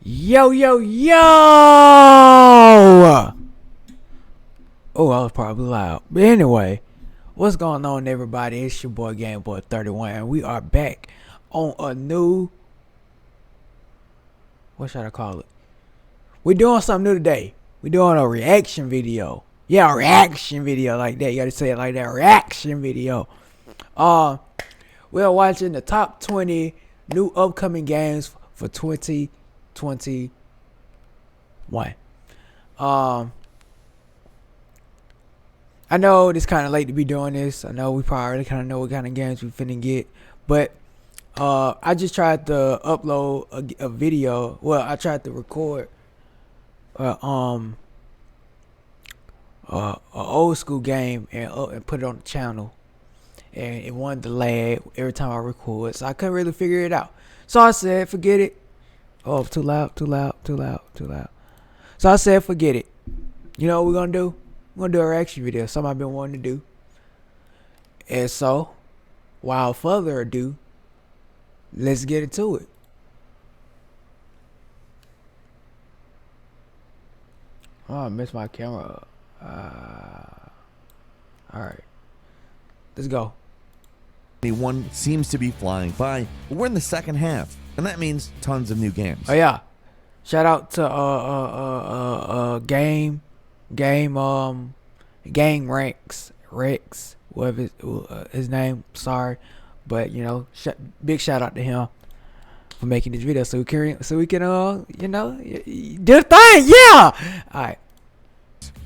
Yo, yo, yo! Oh, I was probably loud. But anyway, what's going on, everybody? It's your boy Gameboy31, and we are back on a new... What should I call it? We're doing something new today. We're doing a reaction video. Yeah, a reaction video like that. You gotta say it like that. Reaction video. We're watching the top 20 new upcoming games for 2021. I know it's kind of late to be doing this. I know we probably already kind of know what kind of games we finna get, but I just tried to upload a video. Well, I tried to record a old school game and put it on the channel, and it wanted to lag every time I record, so I couldn't really figure it out. So I said, forget it. Oh, too loud. So I said, forget it. You know what we're gonna do? We're gonna do a reaction video, something I've been wanting to do. And so, without further ado, let's get into it. Oh, I missed my camera. Alright. Let's go. One seems to be flying by, but we're in the second half, and that means tons of new games. Oh yeah. Shout out to Game Rex, whatever his name, sorry. But you know, big shout out to him for making this video so we can you know, do the thing. Yeah. Alright.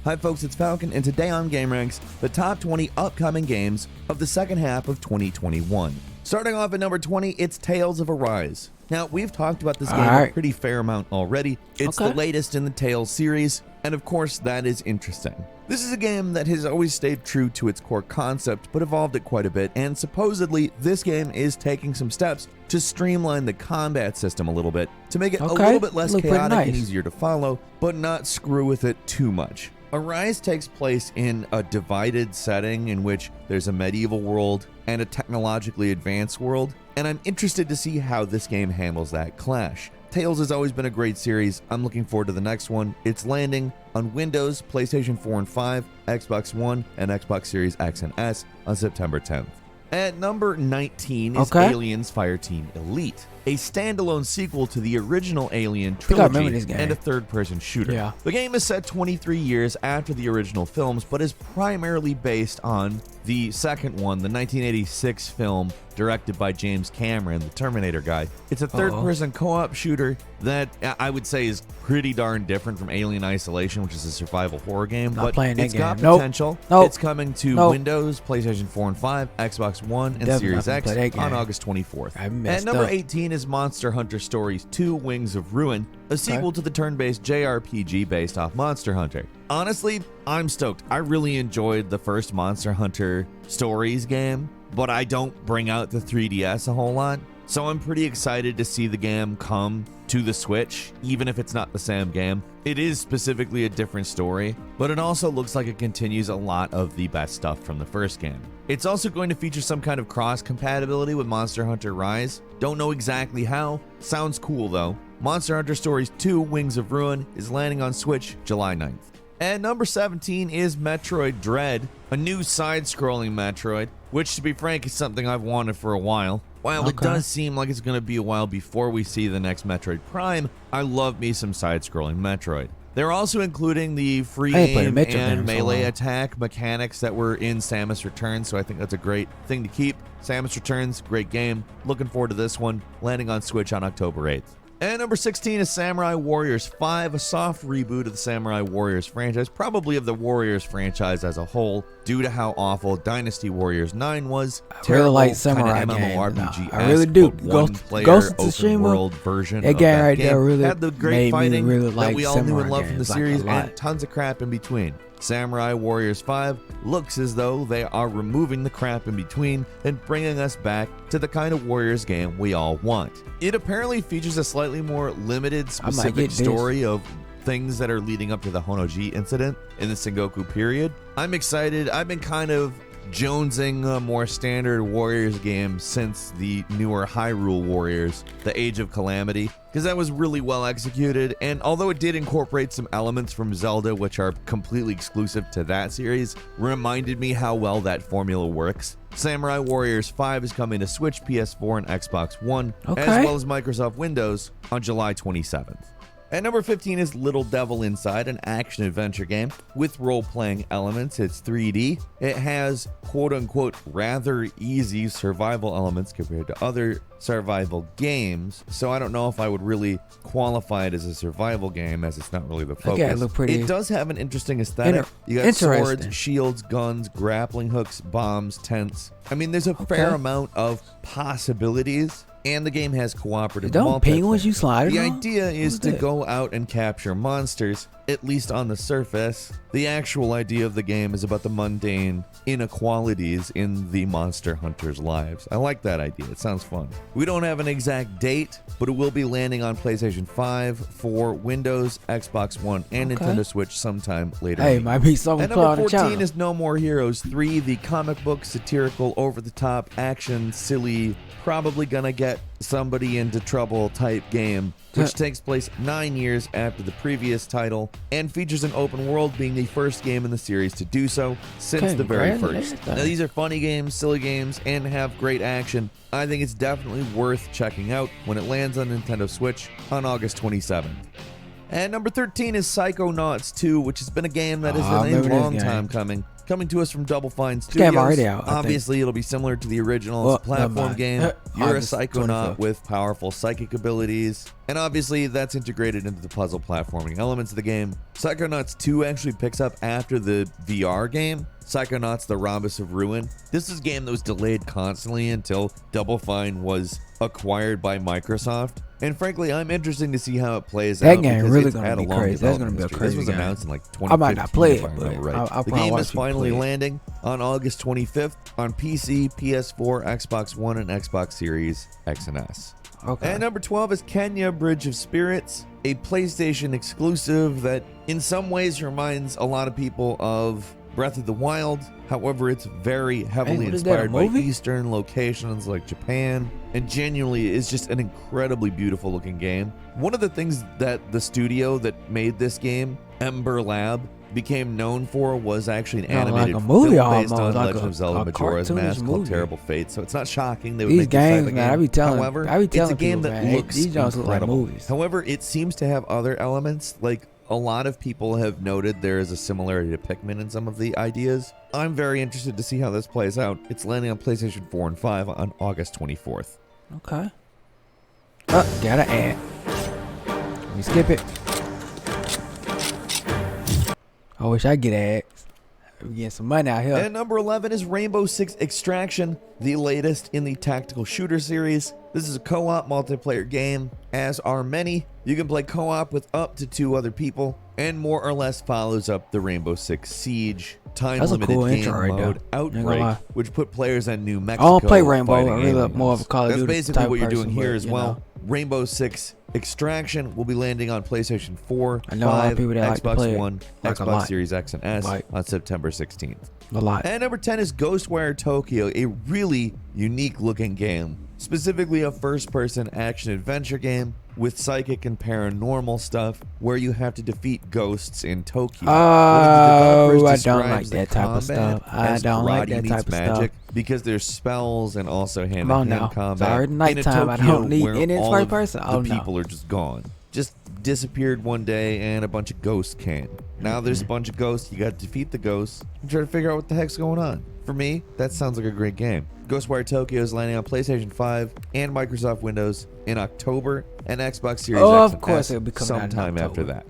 Hi folks, it's Falcon, and today on Game Ranks, the top 20 upcoming games of the second half of 2021. Starting off at number 20, it's Tales of Arise. Now, we've talked about this game a pretty fair amount already. It's the latest in the Tales series, and of course, that is interesting. This is a game that has always stayed true to its core concept, but evolved it quite a bit, and supposedly, this game is taking some steps to streamline the combat system a little bit, to make it a little bit less chaotic and easier to follow, but not screw with it too much. Arise takes place in a divided setting in which there's a medieval world and a technologically advanced world, and I'm interested to see how this game handles that clash. Tales has always been a great series. I'm looking forward to the next one. It's landing on Windows, PlayStation 4 and 5, Xbox One, and Xbox Series X and S on September 10th. At number 19 is Aliens Fireteam Elite, a standalone sequel to the original Alien trilogy and a third-person shooter. The game is set 23 years after the original films, but is primarily based on the second one, the 1986 film directed by James Cameron, the Terminator guy. It's a third-person co-op shooter that I would say is pretty darn different from Alien Isolation, which is a survival horror game, but it's got potential. It's coming to Windows, PlayStation 4 and 5, Xbox One, and Series X on August 24th. At number 18 is Monster Hunter Stories 2: Wings of Ruin, a sequel to the turn-based JRPG based off Monster Hunter. Honestly, I'm stoked. I really enjoyed the first Monster Hunter Stories game, but I don't bring out the 3DS a whole lot, so I'm pretty excited to see the game come to the Switch, even if it's not the same game. It is specifically a different story, but it also looks like it continues a lot of the best stuff from the first game. It's also going to feature some kind of cross-compatibility with Monster Hunter Rise. Don't know exactly how. Sounds cool though. Monster Hunter Stories 2: Wings of Ruin is landing on Switch July 9th. And number 17 is Metroid Dread, a new side-scrolling Metroid, which to be frank is something I've wanted for a while. While it does seem like it's going to be a while before we see the next Metroid Prime, I love me some side-scrolling Metroid. They're also including the free aim and melee attack mechanics that were in Samus Returns, so I think that's a great thing to keep. Samus Returns, great game. Looking forward to this one, landing on Switch on October 8th. And number 16 is Samurai Warriors 5, a soft reboot of the Samurai Warriors franchise, probably of the Warriors franchise as a whole, due to how awful Dynasty Warriors 9 was. Terrible like Samurai MMORPG. I really do. Ghost of Tsushima world version that of game that right game. there really Had the great fighting really that we all knew and loved from the series, like and tons of crap in between. Samurai Warriors 5 looks as though they are removing the crap in between and bringing us back to the kind of Warriors game we all want. It apparently features a slightly more limited specific story of things that are leading up to the Honoji incident in the Sengoku period. I'm excited. I've been kind of jonesing a more standard Warriors game since the newer Hyrule Warriors, the Age of Calamity, because that was really well executed, and although it did incorporate some elements from Zelda which are completely exclusive to that series, reminded me how well that formula works. Samurai Warriors 5 is coming to Switch, PS4, and Xbox One, as well as Microsoft Windows on July 27th. At number 15 is Little Devil Inside, an action-adventure game with role-playing elements. It's 3D. It has quote-unquote rather easy survival elements compared to other survival games, so I don't know if I would really qualify it as a survival game, as it's not really the focus. It look pretty. It does have an interesting aesthetic. You got swords, shields, guns, grappling hooks, bombs, tents. I mean, there's a fair amount of possibilities. And the game has cooperative multiplayer. Don't penguins you slide. The idea is to go out and capture monsters, at least on the surface. The actual idea of the game is about the mundane inequalities in the monster hunters' lives. I like that idea. It sounds fun. We don't have an exact date, but it will be landing on PlayStation 5, 4, Windows, Xbox One, and Nintendo Switch sometime later. Hey, might be something. At number 14 is No More Heroes 3, the comic book, satirical, over-the-top, action, silly, probably gonna get somebody into trouble type game, which takes place 9 years after the previous title and features an open world, being the first game in the series to do so since the very first. Now, these are funny games, silly games, and have great action. I think it's definitely worth checking out when it lands on Nintendo Switch on August 27th. And number 13 is Psychonauts 2, which has been a game that has been a long time coming. Coming to us from Double Fine Studios. Already out, obviously, it'll be similar to the original. It's a platform game. You're a psychonaut with powerful psychic abilities. And obviously, that's integrated into the puzzle platforming elements of the game. Psychonauts 2 actually picks up after the VR game, Psychonauts The Rhombus of Ruin. This is a game that was delayed constantly until Double Fine was acquired by Microsoft. And frankly, I'm interested to see how it plays out. That game really gonna be crazy. That's gonna be a crazy game. This was announced in like 2015. I might not play it, but right. The game is finally landing on August 25th on PC, PS4, Xbox One, and Xbox Series X and S. And number 12 is Kenya Bridge of Spirits, a PlayStation exclusive that in some ways reminds a lot of people of Breath of the Wild. However, it's very heavily inspired by Eastern locations like Japan, and genuinely is just an incredibly beautiful looking game. One of the things that the studio that made this game, Ember Lab, became known for was actually an animated film based on Legend of Zelda Majora's Mask called Terrible Fate. So it's not shocking they would make this type of game. However, it's a game that looks incredible. However, it seems to have other elements. Like a lot of people have noted there is a similarity to Pikmin in some of the ideas. I'm very interested to see how this plays out. It's landing on PlayStation 4 and 5 on August 24th. Okay. Gotta add. Let me skip it. I wish I get ads. We're getting some money out here. And number 11 is Rainbow Six Extraction, the latest in the tactical shooter series. This is a co-op multiplayer game, as are many. You can play co-op with up to 2 other people, and more or less follows up the Rainbow Six Siege time-limited game mode Outbreak, which put players in New Mexico. I don't play Rainbow. I really love more of a Call of Duty. That's basically what you're doing here as well. Rainbow Six Extraction will be landing on PlayStation 4, 5, Xbox One, Xbox Series X and S on September 16th. And number 10 is Ghostwire Tokyo, a really unique looking game. Specifically a first-person action-adventure game with psychic and paranormal stuff where you have to defeat ghosts in Tokyo. Oh, I don't like that type of stuff. I don't like that type of stuff. Because there's spells and also hand-to-hand combat. Sorry, nighttime. I don't need any first person. The people are just gone. Just disappeared one day and a bunch of ghosts came. Now there's a bunch of ghosts. You got to defeat the ghosts and try to figure out what the heck's going on. For me, that sounds like a great game. Ghostwire Tokyo is landing on PlayStation 5 and Microsoft Windows in October, and Xbox Series X and S it'll be coming sometime after that.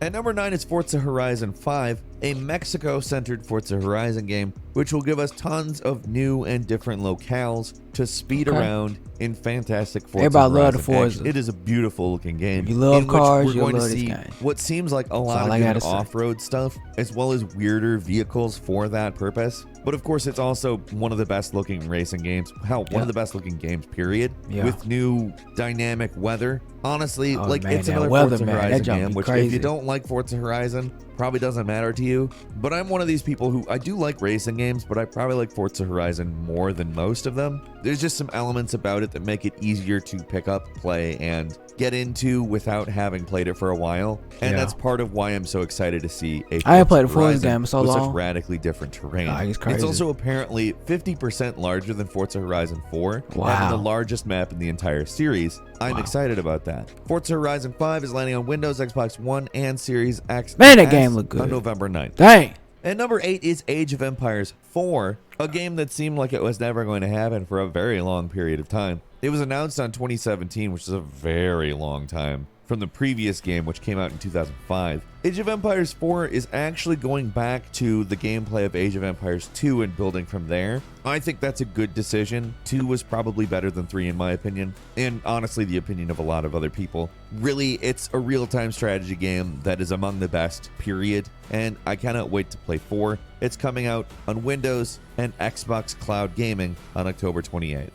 At number 9 is Forza Horizon 5, a Mexico-centered Forza Horizon game, which will give us tons of new and different locales to speed around in fantastic Forza Horizon Forza. It is a beautiful-looking game. You love cars, we're going to see what seems like a lot of good off-road stuff, as well as weirder vehicles for that purpose. But of course, it's also one of the best-looking racing games. Hell, one of the best-looking games, period. With new dynamic weather. Honestly, it's another Forza Horizon game, which if you don't like Forza Horizon, probably doesn't matter to you. But I'm one of these people who I do like racing games. games, but I probably like Forza Horizon more than most of them. There's just some elements about it that make it easier to pick up, play, and get into without having played it for a while. And that's part of why I'm so excited to see a I haven't played a Forza Horizon game in so with long. such radically different terrain. It's crazy. It's also apparently 50% larger than Forza Horizon 4, having the largest map in the entire series. I'm excited about that. Forza Horizon 5 is landing on Windows, Xbox One, and Series X. Man, that game looked good. On November 9th. Dang. And number 8 is Age of Empires 4, a game that seemed like it was never going to happen for a very long period of time. It was announced on 2017, which is a very long time from the previous game, which came out in 2005. Age of Empires 4 is actually going back to the gameplay of Age of Empires 2 and building from there. I think that's a good decision. 2 was probably better than 3 in my opinion, and honestly the opinion of a lot of other people. Really, it's a real-time strategy game that is among the best, period, and I cannot wait to play 4. It's coming out on Windows and Xbox Cloud Gaming on October 28th.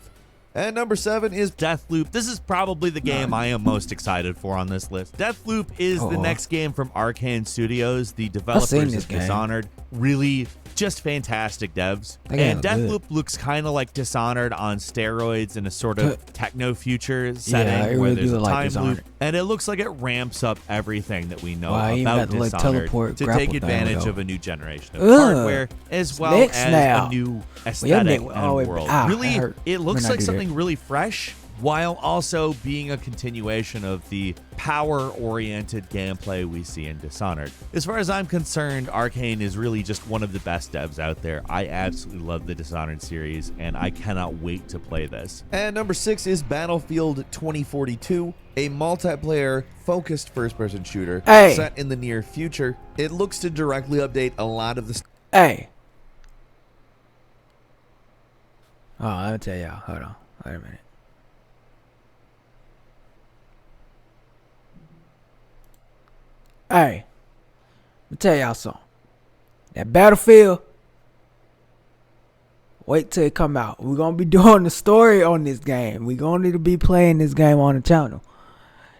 And number 7 is Deathloop. This is probably the game I am most excited for on this list. Deathloop is the next game from Arcane Studios, the developers of Dishonored. Really just fantastic devs. And Deathloop looks kind of like Dishonored on steroids in a sort of techno future setting where there's a time loop. And it looks like it ramps up everything that we know about Dishonored to take advantage of a new generation of hardware as well as a new aesthetic and world. Really, it looks like something really fresh while also being a continuation of the power-oriented gameplay we see in Dishonored. As far as I'm concerned, Arcane is really just one of the best devs out there. I absolutely love the Dishonored series, and I cannot wait to play this. And number 6 is Battlefield 2042, a multiplayer-focused first-person shooter set in the near future. It looks to directly update a lot of the... Oh, let me tell y'all. Hold on. Wait a minute. Let me tell y'all something. That Battlefield, wait till it come out. We're going to be doing the story on this game. We're going to need to be playing this game on the channel.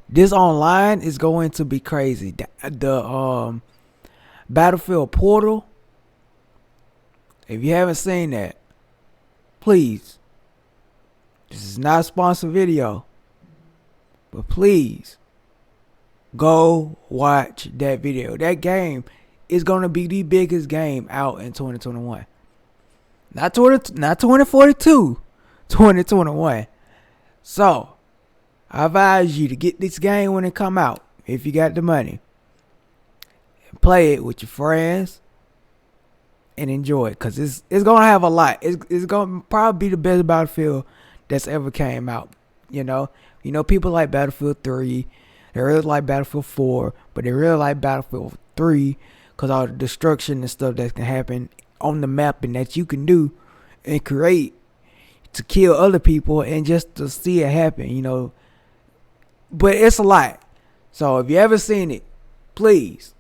This online is going to be crazy. The Battlefield Portal, if you haven't seen that, please, this is not a sponsored video, but please go watch that video. That game is going to be the biggest game out in 2021. Not 2042, 2021. So, I advise you to get this game when it come out, if you got the money. And play it with your friends and enjoy it, because it's going to have a lot. It's going to probably be the best Battlefield that's ever came out. You know, people like Battlefield 3. They really like Battlefield 4, but they really like Battlefield 3 because all the destruction and stuff that can happen on the map and that you can do and create to kill other people and just to see it happen, you know. But it's a lot. So if you ever seen it, please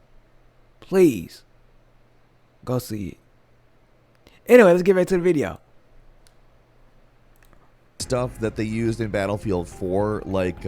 go see it. Anyway, let's get back to the video. Stuff that they used in Battlefield 4, like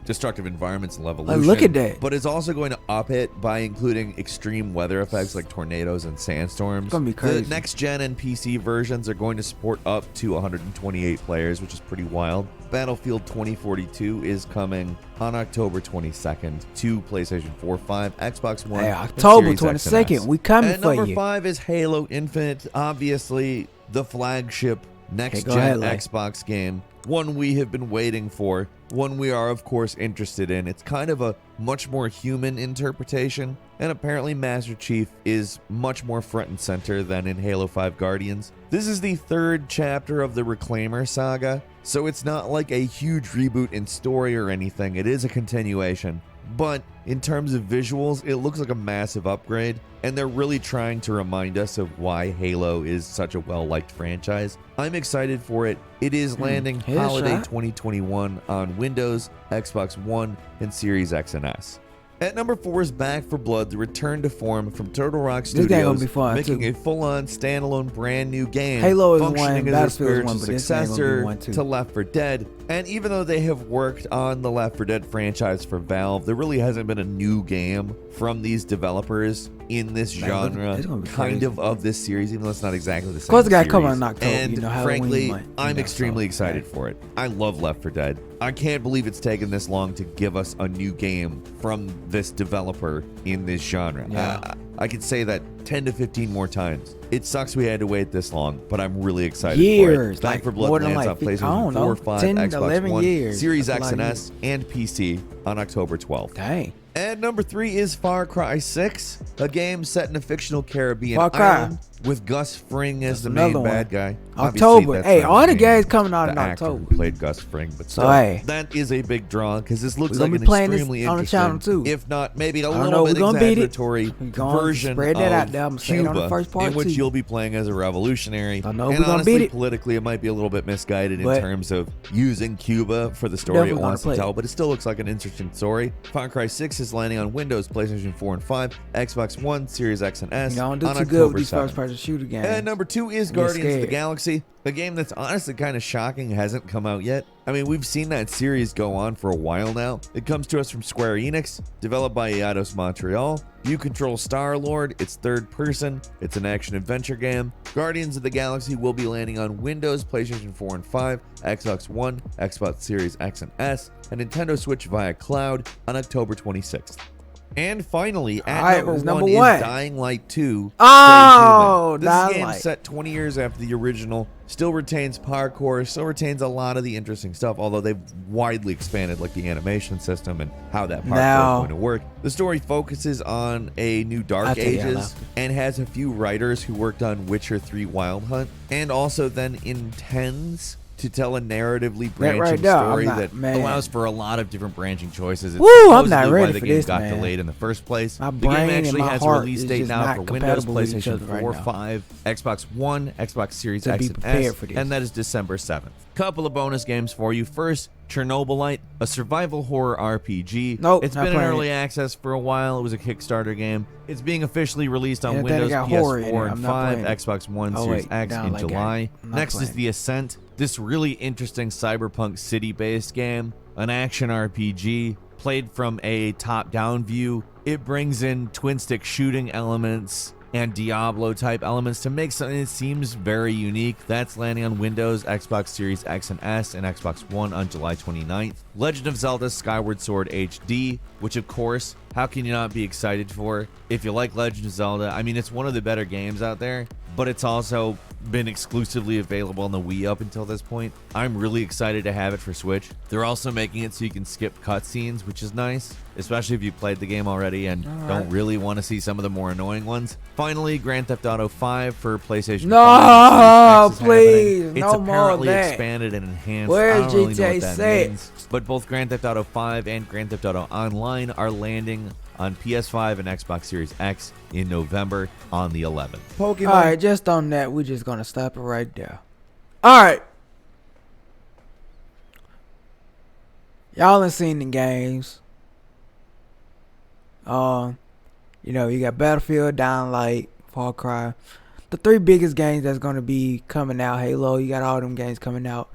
destructive environments and levolution. Look at that. But it's also going to up it by including extreme weather effects like tornadoes and sandstorms. It's going to be crazy. The next gen and PC versions are going to support up to 128 players, which is pretty wild. Battlefield 2042 is coming on October 22nd to PlayStation 4, 5, Xbox One, October 22nd. We coming and for you. number 5 is Halo Infinite, obviously the flagship next-gen Xbox game, one we have been waiting for, one we are of course interested in. It's kind of a much more human interpretation, and apparently Master Chief is much more front and center than in Halo 5 Guardians. This is the 3rd chapter of the Reclaimer saga, so it's not like a huge reboot in story or anything. It is a continuation. But in terms of visuals, it looks like a massive upgrade, and they're really trying to remind us of why Halo is such a well-liked franchise. I'm excited for it. It is landing holiday 2021 on Windows, Xbox One, and Series X and S. At number 4 is Back 4 Blood, the return to form from Turtle Rock Studios, making a full-on standalone brand new game, Halo is functioning one, as a Battlefield spiritual one, but this successor to Left 4 Dead. And even though they have worked on the Left 4 Dead franchise for Valve, there really hasn't been a new game from these developers in this genre, it's gonna be kind crazy. of this series, even though it's not exactly the same. Of course, it got to series. come out in October. And you know, Halloween frankly, month, I'm know, extremely excited for it. I love Left 4 Dead. I can't believe it's taken this long to give us a new game from this developer in this genre. Yeah. I could say that 10 to 15 more times. It sucks we had to wait this long, but I'm really excited for years, it. Back like for Blood more than lands like on 50, I PlayStation don't 4, know, 5, 10 to Xbox 11 One, years. Series That's a X lot and of S, and PC on October 12th. Dang. And number 3 is Far Cry 6, a game set in a fictional Caribbean Far Cry. island with Gus Fring as That's the main another one. bad guy. October. Obviously, that's Hey, not all his the name, games coming out the in actor October. who played Gus Fring, but So, still, hey. that is a big draw because this looks We're like gonna an be playing this extremely on the interesting, channel, too. if not maybe a I don't little know, bit we're gonna beat it. exaggeratory We're gonna version spread that out of there. I'm gonna say it on the Cuba, first part, in which too. you'll be playing as a revolutionary. I know and we're gonna honestly, beat it. politically, it might be a little bit misguided in But terms of using Cuba for the story it definitely wants to gonna play tell, it. but it still looks like an interesting story. Far Cry 6 is landing on Windows, PlayStation 4 and 5, Xbox One, Series X and S You don't on do too October good with these 7th. first-person shooter games. And number 2 is Get Guardians of the scared. Galaxy, a game that's honestly kind of shocking hasn't come out yet. I mean, we've seen that series go on for a while now. It comes to us from Square Enix, developed by Eidos Montreal. You control Star-Lord, it's third person, it's an action-adventure game. Guardians of the Galaxy will be landing on Windows, PlayStation 4 and 5, Xbox One, Xbox Series X and S, and Nintendo Switch via cloud on October 26th. And finally, at Alright, number number one one. is Dying Light 2. Oh, Stay Human. Dying This game Light. set 20 years after the original, still retains parkour, still retains a lot of the interesting stuff, although they've widely expanded like the animation system and how that parkour Now- is going to work. The story focuses on a new Dark I'll tell you Ages after. and has a few writers who worked on Witcher 3 Wild Hunt, and also then intends to tell a narratively branching right there, I'm story not- that man. allows for a lot of different branching choices. It's Woo, I'm supposedly not why ready the for game this, got man. delayed in the first place. My The game brain and actually my has a heart release is date just now not for Windows, compatible with each PlayStation other right 4, now. 5, Xbox One, Xbox Series So X be and prepared S, for this. and that is December 7th. Couple of bonus games for you. First, Chernobylite, a survival horror RPG. Nope, It's not been in playing early it. access for a while. It was a Kickstarter game. It's being officially released on Yeah, then it Windows, got horror in PS4 it. and I'm not 5, playing it. Xbox One, Oh, Series wait, X down in like July. I'm not Next is playing The Ascent, this really interesting cyberpunk city-based game, an action RPG played from a top-down view. It brings in twin-stick shooting elements and Diablo-type elements to make something that seems very unique. That's landing on Windows, Xbox Series X and S, and Xbox One on July 29th. Legend of Zelda Skyward Sword HD, which of course, how can you not be excited for? If you like Legend of Zelda, I mean, it's one of the better games out there, but it's also been exclusively available on the Wii up until this point. I'm really excited to have it for Switch. They're also making it so you can skip cutscenes, which is nice, especially if you played the game already and don't really want to see some of the more annoying ones. Finally, Grand Theft Auto 5 for PlayStation 5. No, Series X is please, happening. no It's more of apparently that. expanded and enhanced. Where's I don't really know GTA what that 6? means. But both Grand Theft Auto 5 and Grand Theft Auto Online are landing on PS5 and Xbox Series X in November on the 11th. Pokemon. All right, just on that, we're just gonna stop it right there. All right, y'all done seen the games. You know, you got Battlefield, Dying Light, Far Cry, the three biggest games that's gonna be coming out. Halo, you got all them games coming out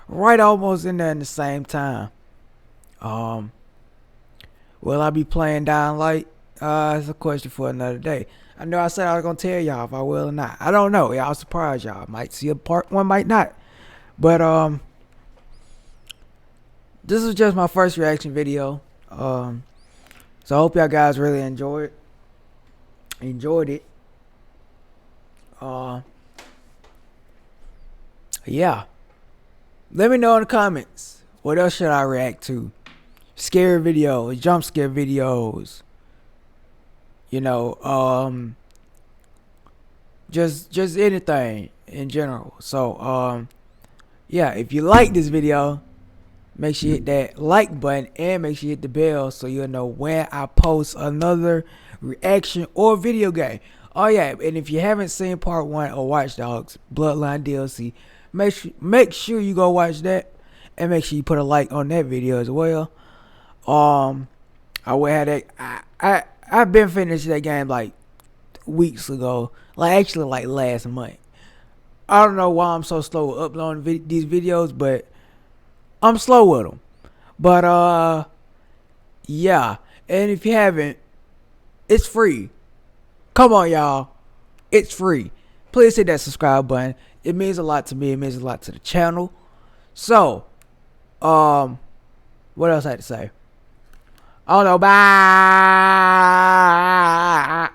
right almost in there in the same time. Will I be playing Dying Light? It's a question for another day. I know I said I was gonna tell y'all if I will or not. I don't know. Y'all surprise y'all. Might see a part one, might not. But this is just my first reaction video. So I hope y'all guys really enjoyed it. Yeah. Let me know in the comments. What else should I react to? Scary videos, jump scare videos. You know, just anything in general. So yeah, if you like this video, make sure you hit that like button and make sure you hit the bell so you'll know when I post another reaction or video game. Oh yeah, and if you haven't seen part 1 of Watch Dogs Bloodline DLC, make sure you go watch that and make sure you put a like on that video as well. I will have that. I've been finished that game like weeks ago, like last month. I don't know why I'm so slow with uploading these videos, but I'm slow with them. But yeah, and if you haven't, it's free. Come on, y'all. It's free. Please hit that subscribe button. It means a lot to me. It means a lot to the channel. So, what else I had to say? I don't know. Bye.